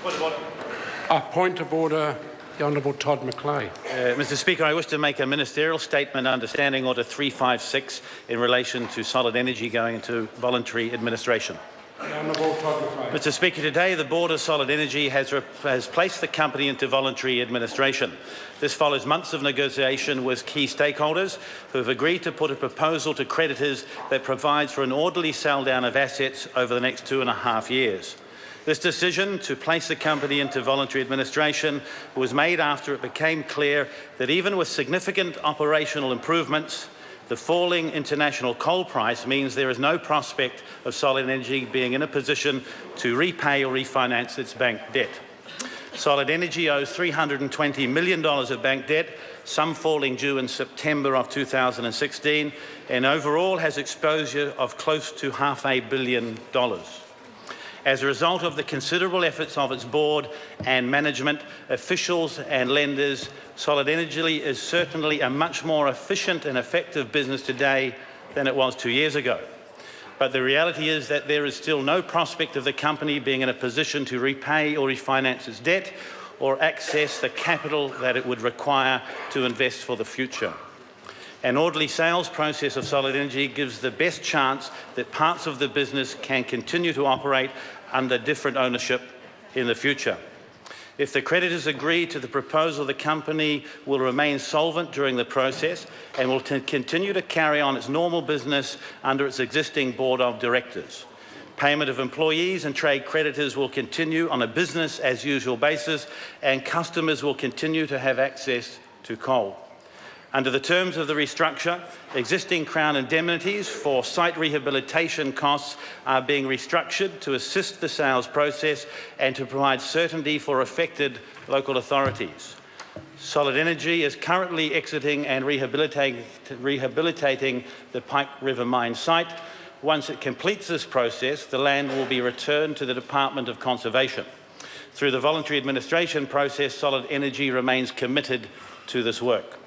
A point of order. The Honourable Todd McLeay. Mr Speaker, I wish to make a ministerial statement under Standing Order 356 in relation to Solid Energy going into voluntary administration. The Honourable Todd McLeay. Mr Speaker, today the Board of Solid Energy has placed the company into voluntary administration. This follows months of negotiation with key stakeholders who have agreed to put a proposal to creditors that provides for an orderly sell-down of assets over the next 2.5 years. This decision to place the company into voluntary administration was made after it became clear that even with significant operational improvements, the falling international coal price means there is no prospect of Solid Energy being in a position to repay or refinance its bank debt. Solid Energy owes $320 million of bank debt, some falling due in September of 2016, and overall has exposure of close to $500 million. As a result of the considerable efforts of its board and management, officials and lenders, Solid Energy is certainly a much more efficient and effective business today than it was 2 years ago. But the reality is that there is still no prospect of the company being in a position to repay or refinance its debt or access the capital that it would require to invest for the future. An orderly sales process of Solid Energy gives the best chance that parts of the business can continue to operate under different ownership in the future. If the creditors agree to the proposal, the company will remain solvent during the process and will continue to carry on its normal business under its existing board of directors. Payment of employees and trade creditors will continue on a business-as-usual basis, and customers will continue to have access to coal. Under the terms of the restructure, existing Crown indemnities for site rehabilitation costs are being restructured to assist the sales process and to provide certainty for affected local authorities. Solid Energy is currently exiting and rehabilitating the Pike River mine site. Once it completes this process, the land will be returned to the Department of Conservation. Through the voluntary administration process, Solid Energy remains committed to this work.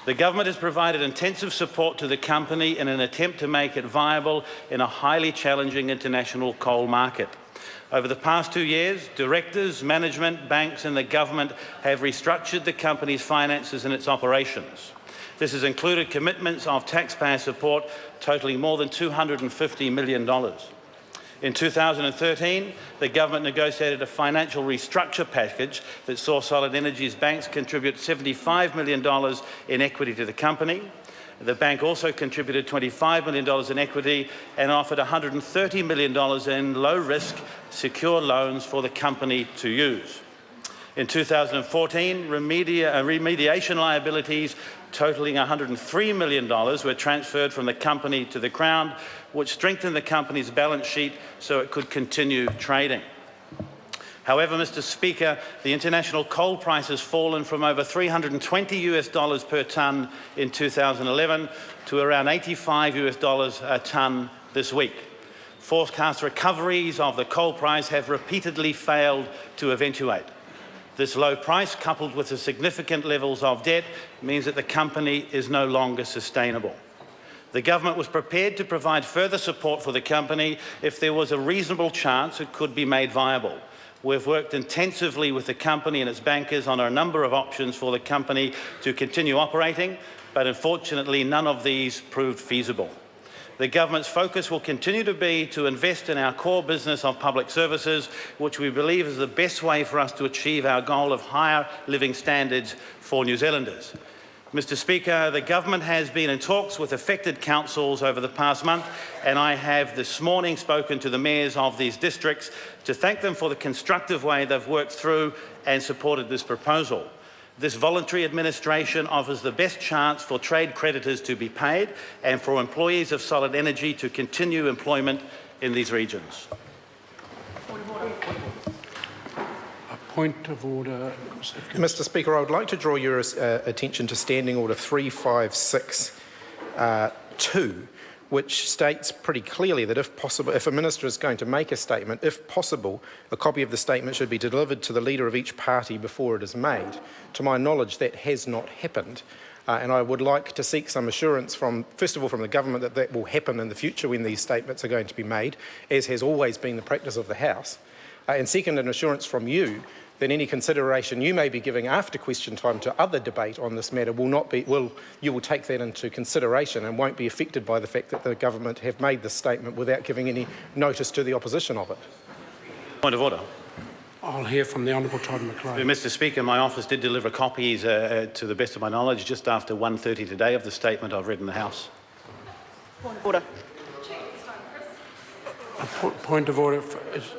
The government has provided intensive support to the company in an attempt to make it viable in a highly challenging international coal market. Over the past 2 years, directors, management, banks and the government have restructured the company's finances and its operations. This has included commitments of taxpayer support totalling more than $250 million. In 2013, the government negotiated a financial restructure package that saw Solid Energy's banks contribute $75 million in equity to the company. The bank also contributed $25 million in equity and offered $130 million in low-risk, secure loans for the company to use. In 2014, remediation liabilities totaling $103 million were transferred from the company to the Crown, which strengthened the company's balance sheet so it could continue trading. However, Mr Speaker, the international coal price has fallen from over $320 per tonne in 2011 to around $85 a tonne this week. Forecast recoveries of the coal price have repeatedly failed to eventuate. This low price, coupled with the significant levels of debt, means that the company is no longer sustainable. The government was prepared to provide further support for the company if there was a reasonable chance it could be made viable. We've worked intensively with the company and its bankers on a number of options for the company to continue operating, but unfortunately none of these proved feasible. The government's focus will continue to be to invest in our core business of public services, which we believe is the best way for us to achieve our goal of higher living standards for New Zealanders. Mr Speaker, the government has been in talks with affected councils over the past month, and I have this morning spoken to the mayors of these districts to thank them for the constructive way they've worked through and supported this proposal. This voluntary administration offers the best chance for trade creditors to be paid and for employees of Solid Energy to continue employment in these regions. A point of order. Mr Speaker, I would like to draw your attention to Standing Order 356(2), which states pretty clearly that if possible, if a minister is going to make a statement, if possible, a copy of the statement should be delivered to the leader of each party before it is made. To my knowledge, that has not happened. And I would like to seek some assurance from, first of all, from the government that that will happen in the future when these statements are going to be made, as has always been the practice of the House. And second, an assurance from you that any consideration you may be giving after question time to other debate on this matter you will take that into consideration and won't be affected by the fact that the government have made this statement without giving any notice to the opposition of it. Point of order. I'll hear from the Honourable Todd McLean. Mr Speaker, my office did deliver copies, to the best of my knowledge, just after 1:30 today of the statement I've read in the House. Point of order. Point of order.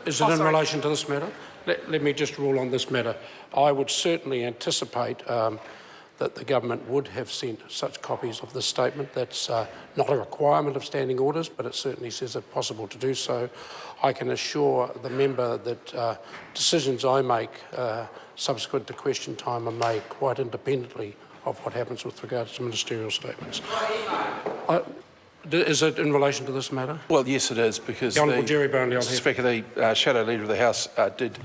Is it in relation to this matter? Let me just rule on this matter. I would certainly anticipate that the government would have sent such copies of this statement. That's not a requirement of standing orders, but it certainly says it possible to do so. I can assure the member that decisions I make subsequent to question time are made quite independently of what happens with regards to ministerial statements. Is it in relation to this matter? Well, yes, it is, because the Honourable Jerry Burnley, Mr. Speaker, the Shadow Leader of the House did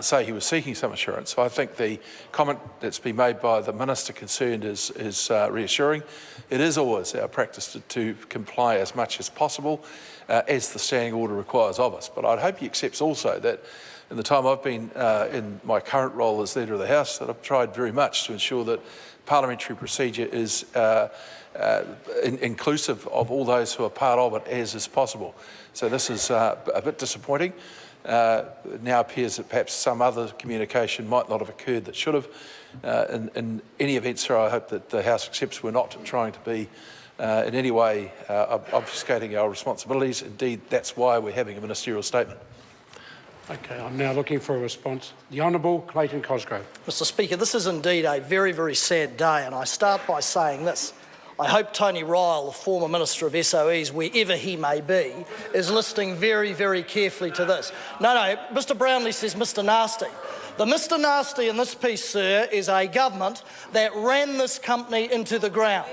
say he was seeking some assurance. So I think the comment that's been made by the Minister concerned is reassuring. It is always our practice to comply as much as possible as the standing order requires of us. But I'd hope he accepts also that in the time I've been in my current role as Leader of the House, that I've tried very much to ensure that parliamentary procedure is inclusive of all those who are part of it as is possible. So this is a bit disappointing. It now appears that perhaps some other communication might not have occurred that should have. In any event, sir, I hope that the House accepts we're not trying to be in any way obfuscating our responsibilities. Indeed, that's why we're having a ministerial statement. Okay, I'm now looking for a response. The Honourable Clayton Cosgrove. Mr Speaker, this is indeed a very, very sad day, and I start by saying this. I hope Tony Ryle, the former Minister of SOEs, wherever he may be, is listening very, very carefully to this. No, Mr Brownlee says Mr Nasty. The Mr Nasty in this piece, sir, is a government that ran this company into the ground.